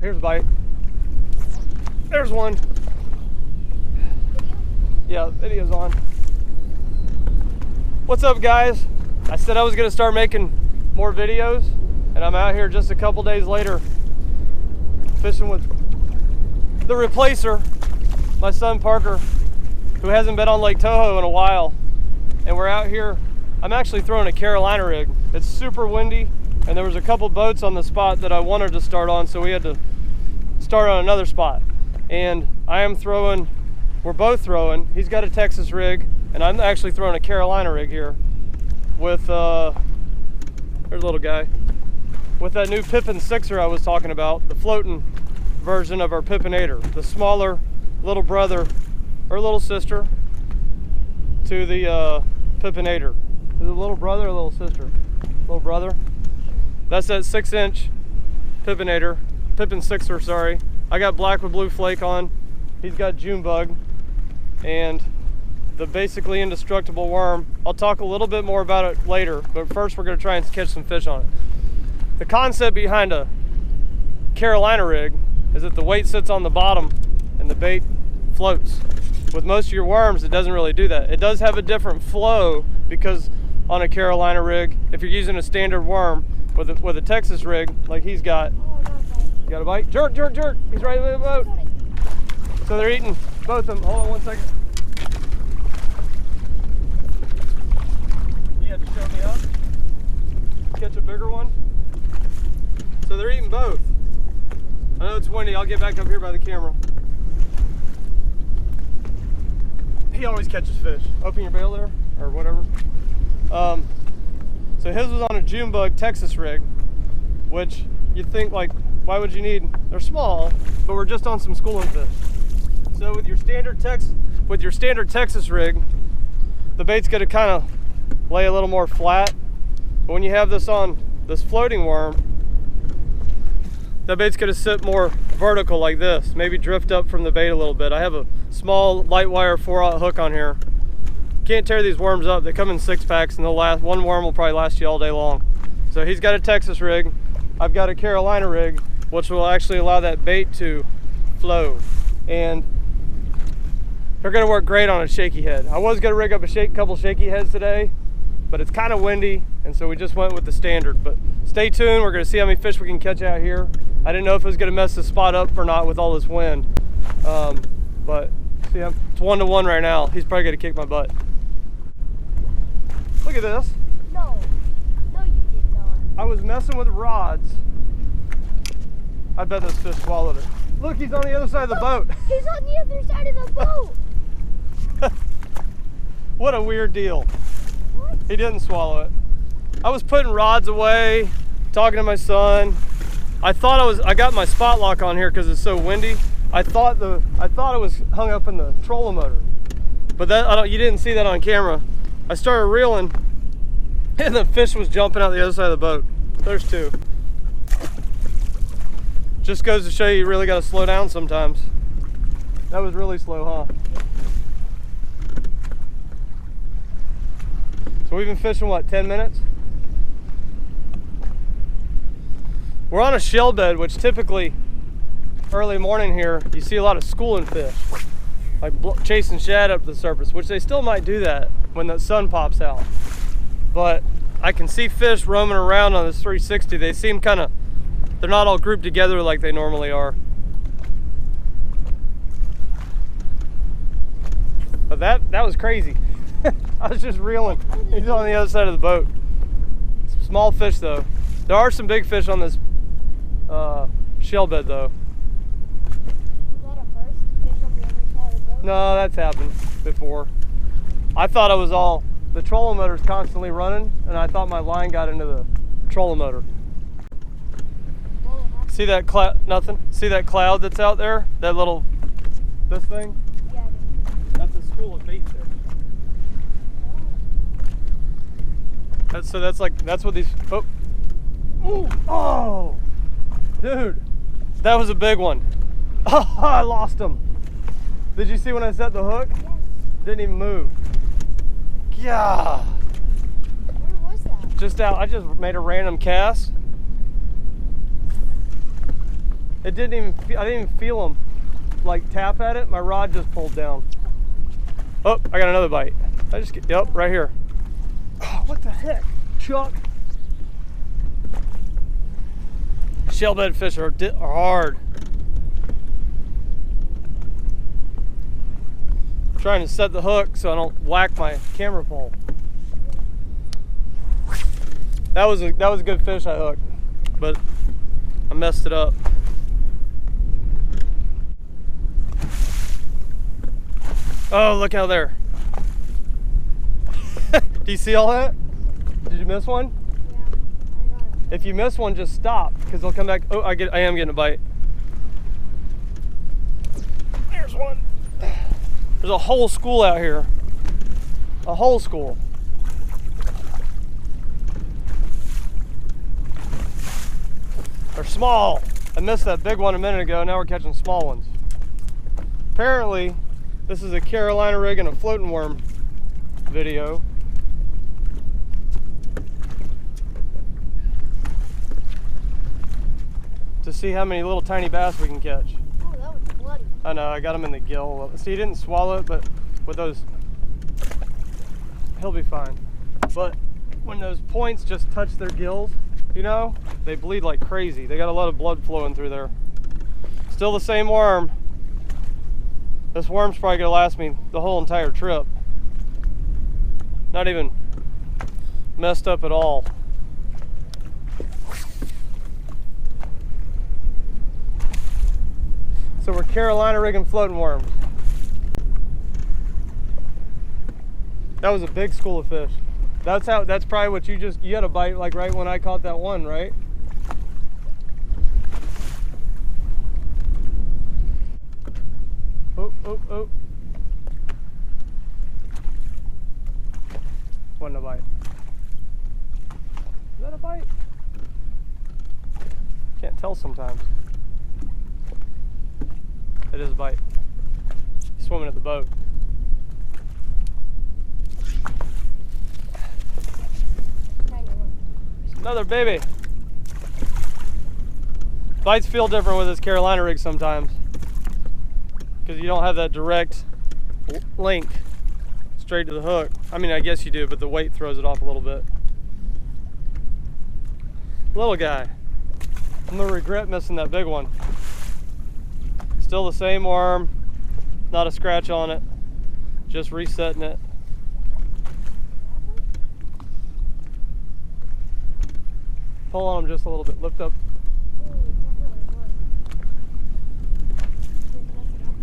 here's a bite. There's one. Yeah, video's on. What's up, guys? I said I was gonna start making more videos, and I'm out here just a couple days later fishing with the replacer, my son Parker, who hasn't been on Lake Toho in a while. And we're out here. I'm actually throwing a Carolina rig. It's super windy, and there was a couple boats on the spot that I wanted to start on, so we had to start on another spot. And I am throwing, we're both throwing, he's got a Texas rig, and I'm actually throwing a Carolina rig here with, there's a little guy, with that new Pippin 6er I was talking about, the floating version of our Pippinator, the smaller little brother or little sister to the Pippinator. Is it a little brother or a little sister? Little brother. That's that 6-inch Pippinator, Pippin 6er, sorry. I got black with blue flake on. He's got June bug and the basically indestructible worm. I'll talk a little bit more about it later, but first we're gonna try and catch some fish on it. The concept behind a Carolina rig is that the weight sits on the bottom and the bait floats. With most of your worms, it doesn't really do that. It does have a different flow because on a Carolina rig, if you're using a standard worm with a Texas rig like he's got, you got a bite? Jerk, jerk, jerk. He's right in the boat. So they're eating both of them. Hold on one second. You have to show me up. Catch a bigger one. So they're eating both. I know it's windy. I'll get back up here by the camera. He always catches fish. Open your bail there, or whatever. So his was on a June bug Texas rig, which you'd think like, why would you need? They're small, but we're just on some schooling fish. So with your standard Texas rig, the bait's gonna kind of lay a little more flat. But when you have this on this floating worm, the bait's gonna sit more vertical like this, maybe drift up from the bait a little bit. I have a small light wire 4/0 hook on here. Can't tear these worms up. They come in 6-packs and they'll last, one worm will probably last you all day long. So he's got a Texas rig. I've got a Carolina rig, which will actually allow that bait to flow. And they're gonna work great on a shaky head. I was gonna rig up a couple shaky heads today, but it's kind of windy, and so we just went with the standard. But stay tuned, we're gonna see how many fish we can catch out here. I didn't know if it was gonna mess the spot up or not with all this wind. But see, it's 1-to-1 right now. He's probably gonna kick my butt. Look at this. No, you did not. I was messing with rods. I bet this fish swallowed it. Look, he's on the other side of the boat. He's on the other side of the boat. What a weird deal. What? He didn't swallow it. I was putting rods away, talking to my son. I got my spot lock on here because it's so windy. I thought it was hung up in the trolling motor, but you didn't see that on camera. I started reeling, and the fish was jumping out the other side of the boat. There's two. Just goes to show you really got to slow down sometimes. That was really slow, huh? So we've been fishing, what, 10 minutes? We're on a shell bed, which typically early morning here, you see a lot of schooling fish, like chasing shad up the surface, which they still might do that when the sun pops out. But I can see fish roaming around on this 360. They seem kind of, they're not all grouped together like they normally are. But that was crazy. I was just reeling. He's on the other side of the boat. Small fish though. There are some big fish on this shell bed though. Is that a first fish on the other side of the boat? No, that's happened before. I thought it was all, the trolling motor's constantly running, and I thought my line got into the trolling motor. See that cloud? Nothing. See that cloud that's out there? That little, this thing? Yeah. That's a school of bait fish. That's what these. Oh, ooh, oh, dude, that was a big one. Oh, I lost him. Did you see when I set the hook? Yes. Didn't even move. Yeah. Where was that? Just out. I just made a random cast. It didn't even, I didn't even feel them like tap at it. My rod just pulled down. Oh, I got another bite. I just get, yep, right here. Oh, what the heck, Chuck? Shellbed fish are hard. I'm trying to set the hook so I don't whack my camera pole. That was a good fish I hooked, but I messed it up. Oh, look out there. Do you see all that? Did you miss one? Yeah, I got it. If you miss one, just stop, because they'll come back. Oh, I am getting a bite. There's one. There's a whole school out here. A whole school. They're small. I missed that big one a minute ago. Now we're catching small ones. Apparently, this is a Carolina rig and a floating worm video. To see how many little tiny bass we can catch. Oh, that was bloody. I know, I got him in the gill. See, he didn't swallow it, but with those, he'll be fine. But when those points just touch their gills, you know, they bleed like crazy. They got a lot of blood flowing through there. Still the same worm. This worm's probably gonna last me the whole entire trip. Not even messed up at all. So we're Carolina rigging floating worms. That was a big school of fish. That's probably what you had a bite like right when I caught that one, right? Oh, oh, oh. Wasn't a bite. Is that a bite? Can't tell sometimes. It is a bite. He's swimming at the boat. Another baby. Bites feel different with this Carolina rig sometimes, because you don't have that direct link straight to the hook. I mean, I guess you do, but the weight throws it off a little bit. Little guy. I'm gonna regret missing that big one. Still the same worm, not a scratch on it, just resetting it. Pull on them just a little bit, lift up.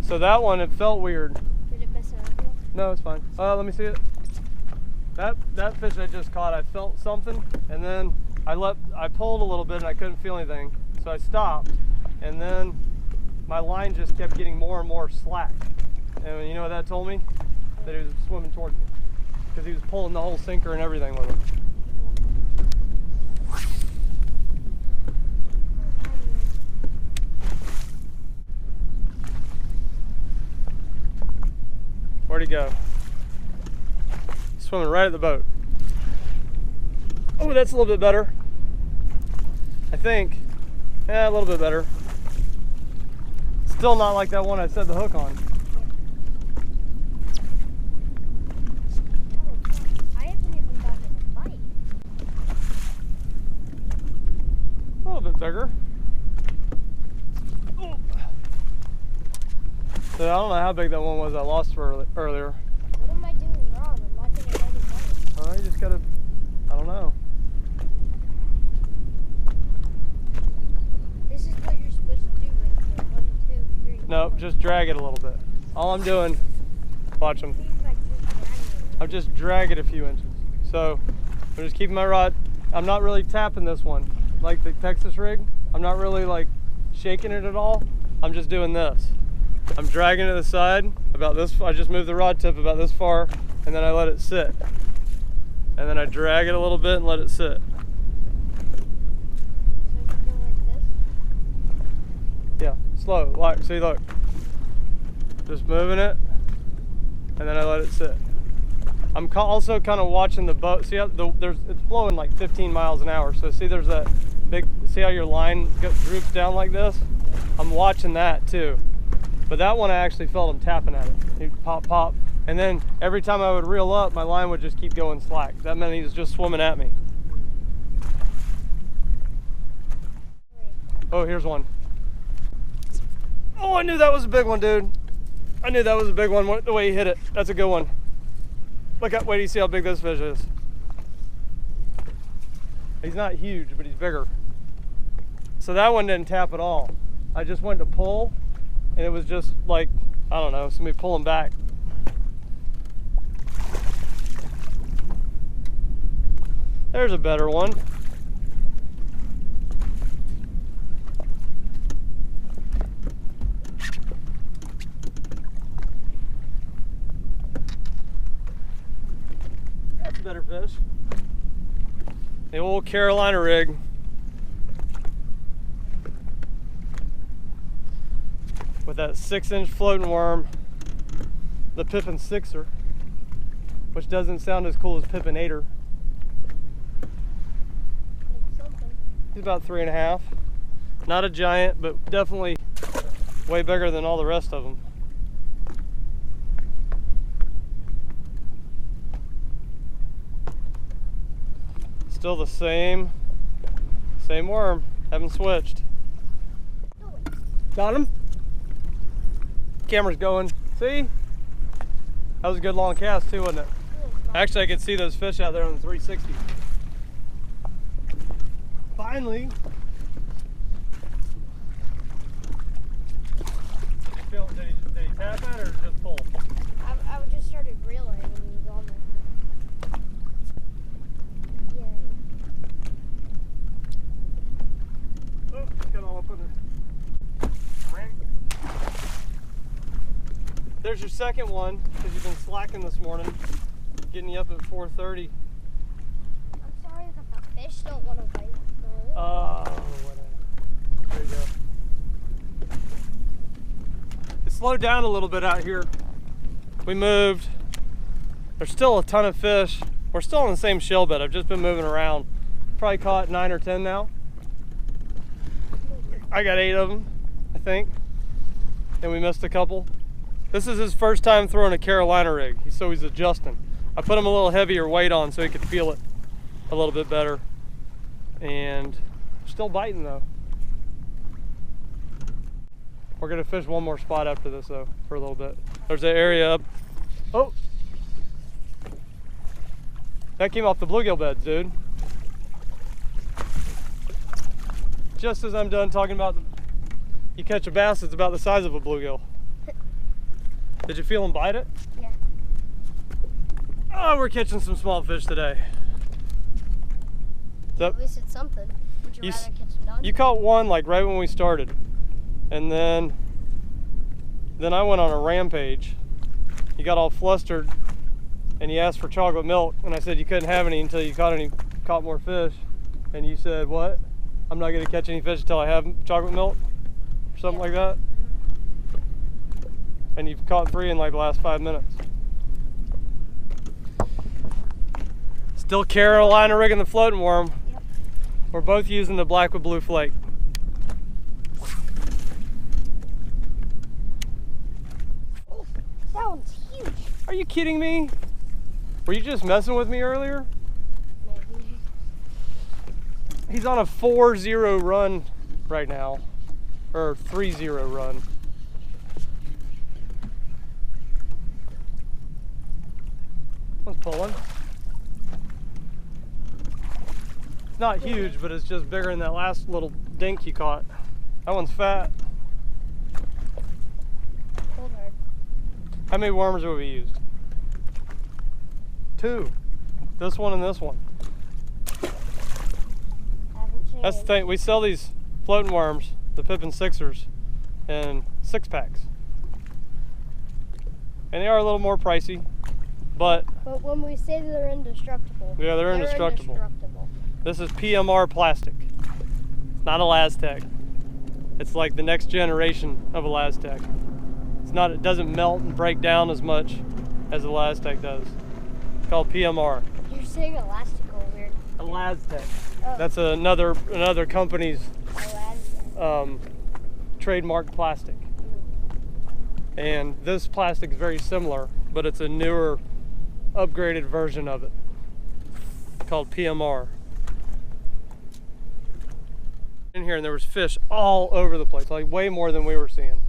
So that one, it felt weird. Did it mess it up? No, it's fine. Let me see it. That fish I just caught, I felt something, and then I pulled a little bit and I couldn't feel anything. So I stopped, and then my line just kept getting more and more slack. And you know what that told me? That he was swimming towards me, because he was pulling the whole sinker and everything with him. Where'd he go? Swimming right at the boat. Oh, that's a little bit better. I think. Yeah, a little bit better. Still not like that one I set the hook on. I haven't even gotten a bite. A little bit bigger. Oh. So I don't know how big that one was I lost earlier. What am I doing wrong? I'm not getting any bites. Oh, you just gotta, I don't know. This is what you're supposed to do right here. 1, 2, 3. No, just drag it a little bit. All I'm doing, watch them. I'm just dragging a few inches. So I'm just keeping my rod. I'm not really tapping this one like the Texas rig. I'm not really like shaking it at all. I'm just doing this. I'm dragging it to the side about this. I just move the rod tip about this far, and then I let it sit. And then I drag it a little bit and let it sit. So you go like this? Yeah, slow. Like, see, look. Just moving it, and then I let it sit. I'm also kind of watching the boat. See how it's blowing like 15 miles an hour. So see, there's that big. See how your line droops down like this? I'm watching that too. But that one I actually felt him tapping at it. He'd pop, pop. And then every time I would reel up, my line would just keep going slack. That meant he was just swimming at me. Oh, here's one. Oh, I knew that was a big one, dude. I knew that was a big one, the way he hit it. That's a good one. Look at, wait till you see how big this fish is. He's not huge, but he's bigger. So that one didn't tap at all. I just went to pull, and it was just like, I don't know, somebody pulling back. There's a better one. That's a better fish. The old Carolina rig. With that 6-inch floating worm, the Pippin 6er, which doesn't sound as cool as Pippin 8er. He's about 3.5. Not a giant, but definitely way bigger than all the rest of them. Still the same worm, haven't switched. Got him? Camera's going. See? That was a good long cast too, wasn't it? Actually, I could see those fish out there on the 360. Finally. Did he tap at it or just pull? I just started reeling when he was on there. Yay. Oh, got all up in it. There's your second one, because you've been slacking this morning, getting you up at 4:30. I'm sorry that the fish don't want to bite. Oh, whatever. There you go. It slowed down a little bit out here. We moved. There's still a ton of fish. We're still on the same shell bed. I've just been moving around. Probably caught 9 or 10 now. I got 8 of them, I think. And we missed a couple. This is his first time throwing a Carolina rig, so he's adjusting. I put him a little heavier weight on so he could feel it a little bit better. And still biting though. We're gonna fish one more spot after this though, for a little bit. There's an area up. Oh! That came off the bluegill beds, dude. Just as I'm done talking about you catch a bass that's about the size of a bluegill. Did you feel him bite it? Yeah. Oh, we're catching some small fish today. At least it's something. Would you rather catch none? You caught one like right when we started. And then I went on a rampage. He got all flustered and he asked for chocolate milk. And I said you couldn't have any until you caught more fish. And you said, what? I'm not gonna catch any fish until I have chocolate milk? Or something like that? And you've caught 3 in like the last 5 minutes. Still Carolina rigging the floating worm. Yep. We're both using the black with blue flake. Oh, that one's huge. Are you kidding me? Were you just messing with me earlier? Maybe. He's on a 4-0 run right now. Or 3-0 run. One's pulling. It's not huge, but it's just bigger than that last little dink you caught. That one's fat. Pulled hard. How many worms have we used? 2. This one and this one. Haven't changed. That's the thing. We sell these floating worms, the Pippin 6ers, in 6-packs. And they are a little more pricey, but when we say they're indestructible. yeah, they're indestructible. This is PMR plastic. It's not Elastec. It's like the next generation of Elastec. It doesn't melt and break down as much as Elastec does. It's called PMR. You're saying elastical weird. Elastec. Oh. That's another company's Elastic. trademark plastic. And this plastic is very similar, but it's a newer, upgraded version of it called PMR. In here, and there was fish all over the place, like way more than we were seeing.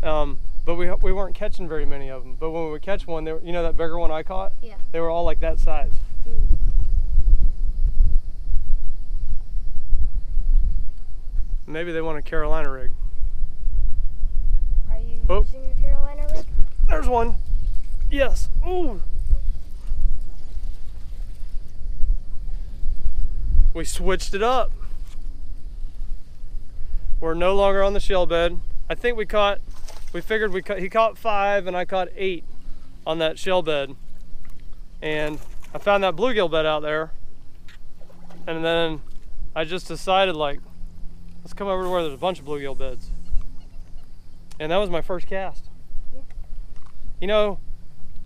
But we weren't catching very many of them. But when we would catch one, they were, you know that bigger one I caught? Yeah. They were all like that size. Maybe they want a Carolina rig. Are you using your Carolina rig? There's one. Yes. Ooh. We switched it up. We're no longer on the shell bed. I think he caught 5 and I caught 8 on that shell bed. And I found that bluegill bed out there. And then I just decided, like, let's come over to where there's a bunch of bluegill beds. And that was my first cast. Yeah. You know,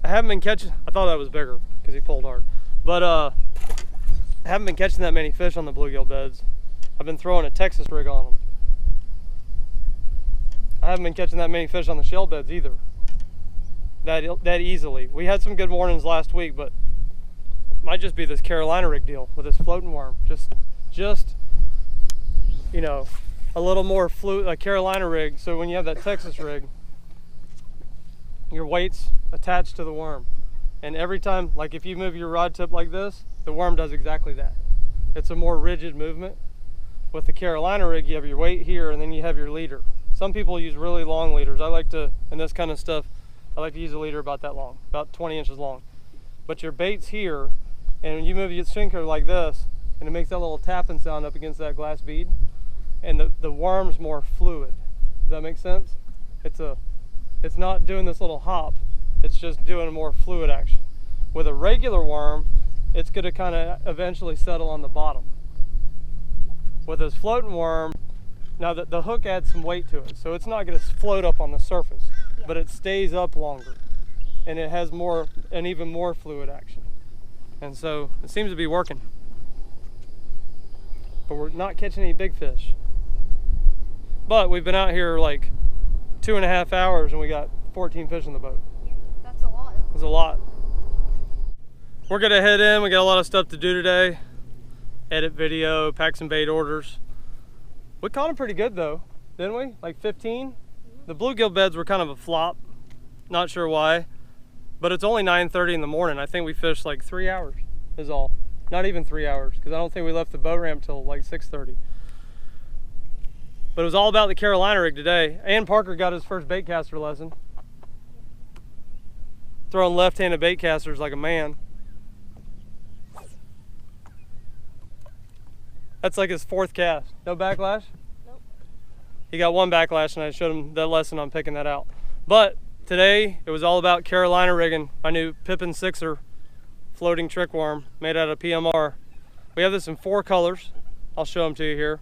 I haven't been catching, I thought that was bigger because he pulled hard. But I haven't been catching that many fish on the bluegill beds. I've been throwing a Texas rig on them. I haven't been catching that many fish on the shell beds either. That easily. We had some good mornings last week, but it might just be this Carolina rig deal with this floating worm. Just you know, a little more a Carolina rig, so when you have that Texas rig, your weight's attached to the worm. And every time, like if you move your rod tip like this, the worm does exactly that. It's a more rigid movement. With the Carolina rig, you have your weight here and then you have your leader. Some people use really long leaders. I like to, in this kind of stuff, I like to use a leader about that long, about 20 inches long. But your bait's here, and when you move your sinker like this, and it makes that little tapping sound up against that glass bead, and the worm's more fluid. Does that make sense? It's not doing this little hop, it's just doing a more fluid action. With a regular worm, it's gonna kind of eventually settle on the bottom. With this floating worm, now the hook adds some weight to it, so it's not gonna float up on the surface, but it stays up longer, and it has an even more fluid action. And so it seems to be working. But we're not catching any big fish. But we've been out here like 2.5 hours and we got 14 fish in the boat. Yeah, that's a lot. It's a lot. We're gonna head in. We got a lot of stuff to do today. Edit video, pack some bait orders. We caught them pretty good though, didn't we? Like 15? The bluegill beds were kind of a flop. Not sure why, but it's only 9:30 in the morning. I think we fished like 3 hours is all. Not even 3 hours, because I don't think we left the boat ramp till like 6:30. But it was all about the Carolina rig today. And Parker got his first bait caster lesson. Throwing left-handed bait casters like a man. That's like his 4th cast. No backlash? Nope. He got 1 backlash and I showed him that lesson on picking that out. But today it was all about Carolina rigging my new Pippin 6er floating trick worm made out of PMR. We have this in 4 colors. I'll show them to you here.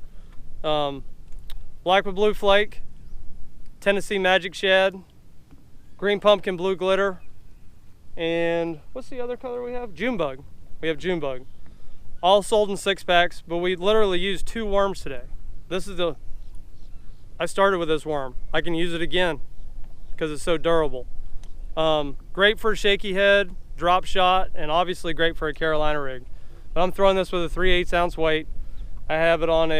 Black with blue flake, Tennessee magic shad, green pumpkin blue glitter, and what's the other color we have? June bug. We have June bug. All sold in 6-packs, but we literally used 2 worms today. I started with this worm. I can use it again because it's so durable. Great for a shaky head, drop shot, and obviously great for a Carolina rig. But I'm throwing this with a 3/8 ounce weight. I have it on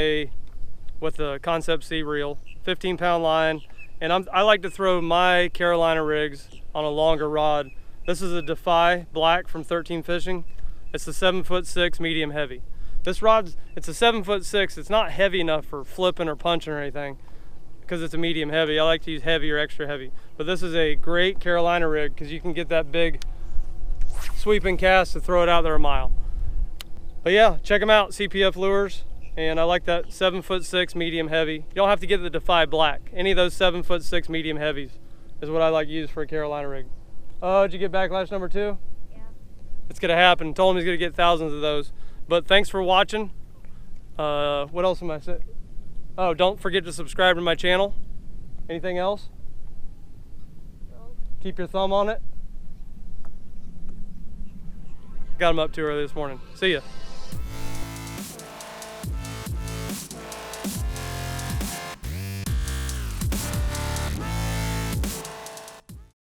with a Concept C reel, 15-pound line, and I like to throw my Carolina rigs on a longer rod. This is a Defy Black from 13 Fishing. It's a 7'6" medium heavy. This rod's, it's a 7'6". It's not heavy enough for flipping or punching or anything because it's a medium heavy. I like to use heavy or extra heavy. But this is a great Carolina rig because you can get that big sweeping cast to throw it out there a mile. But yeah, check them out, CPF Lures. And I like that 7'6" medium heavy. You don't have to get the Defy Black. Any of those 7'6" medium heavies is what I like to use for a Carolina rig. Oh, did you get backlash number 2? Yeah. It's gonna happen. Told him he's gonna get thousands of those. But thanks for watching. What else am I saying? Oh, don't forget to subscribe to my channel. Anything else? No. Keep your thumb on it. Got him up too early this morning. See ya.